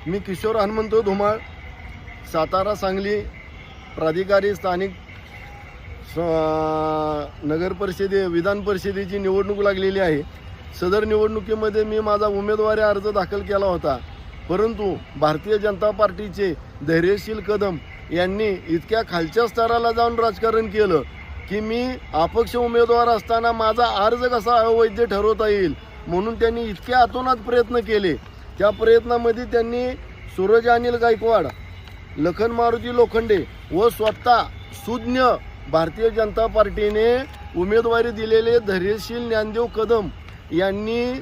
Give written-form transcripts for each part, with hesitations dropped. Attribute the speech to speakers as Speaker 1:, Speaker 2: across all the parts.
Speaker 1: मी किशोर हनुमंत धुमाळ, सातारा सांगली प्राधिकारी स्थानिक नगर परिषदे विधान परिषदेची निवडणूक लागलेली आहे। सदर निवडणुकीमध्ये मी माझा उमेदवारी अर्ज दाखल केला होता, परंतु भारतीय जनता पार्टीचे धैर्यशील कदम यांनी इतक्या खालच्या स्तराला जाऊन राजकारण केलं की मी अपक्ष उमेदवार असताना माझा अर्ज कसा अवैध ठरवता येईल म्हणून त्यांनी इतके अतोनात प्रयत्न केले। त्या प्रयत्नामध्ये त्यांनी सूरज अनिल गायकवाड, लखन मारुती लोखंडे व स्वतः सुज्ञ भारतीय जनता पार्टीने उमेदवारी दिलेले धैर्यशील ज्ञानदेव कदम यांनी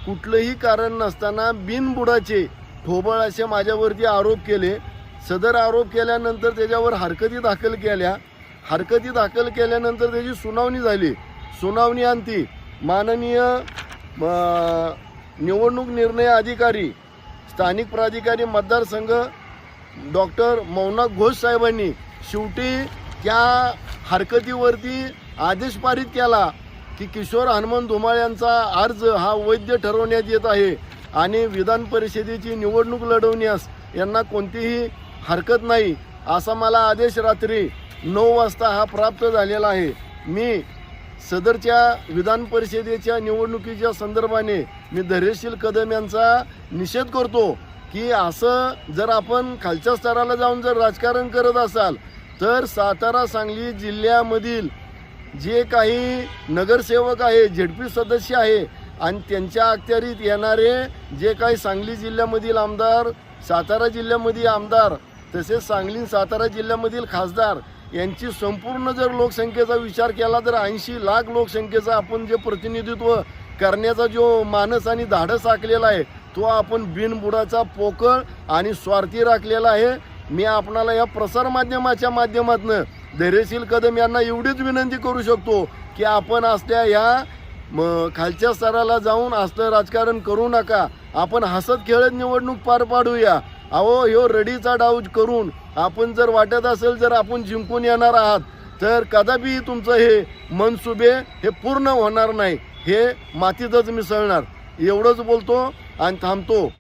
Speaker 1: कुठलंही कारण नसताना बिनबुडाचे ठोबळ असे माझ्यावरती आरोप केले। सदर आरोप केल्यानंतर त्याच्यावर हरकती दाखल केल्या। हरकती दाखल केल्यानंतर त्याची सुनावणी झाली। सुनावणी अंती माननीय निवडणूक निर्णय अधिकारी स्थानिक प्राधिकारी मतदारसंघ डॉक्टर मौना घोष साहेबांनी शेवटी त्या हरकतीवरती आदेश पारित केला की किशोर हनुमंत धुमाळ यांचा अर्ज हा वैध ठरवण्यात येत आहे आणि विधान परिषदेची निवडणूक लढवण्यास यांना कोणतीही हरकत नाही असा मला आदेश रात्री 9 वाजता हा प्राप्त झालेला आहे। मी सदरच्या विधान परिषदेच्या निवडणुकीच्या संदर्भाने मी धैर्यशील कदम यांचा निषेध करतो की असं जर आपण खालच्या स्तराला जाऊन जर राजकारण करत असाल तर सातारा सांगली जिल्ह्यामधील जे काही नगरसेवक आहे, झेडपी सदस्य आहे आणि त्यांच्या अखत्यारीत येणारे जे काही सांगली जिल्ह्यामधील आमदार, सातारा जिल्ह्यामधील आमदार तसेच सांगली सातारा जिल्ह्यामधील खासदार यांची संपूर्ण जर लोकसंख्येचा विचार केला तर 80 लाख लोकसंख्येचा आपण जे प्रतिनिधित्व करण्याचा जो मानस आणि धाडस आखलेला आहे तो आपण बिनबुडाचा पोकळ आणि स्वार्थी राखलेला आहे। मी आपणाला या प्रसार माध्यमाच्या माध्यमातून धैर्यशील कदम यांना एवढीच विनंती करू शकतो की आपण असल्या या खालच्या स्तराला जाऊन असलं राजकारण करू नका। आपण हसत खेळत निवडणूक पार पाडूया। अहो ह्यो रडीचा डाव करून आपण जर वाटत असेल जर आपण जिंकून येणार आहात तर कदापि तुमचं हे मनसुबे हे पूर्ण होणार नाही, हे मातीतच मिसळणार। एवढंच बोलतो आणि थांबतो।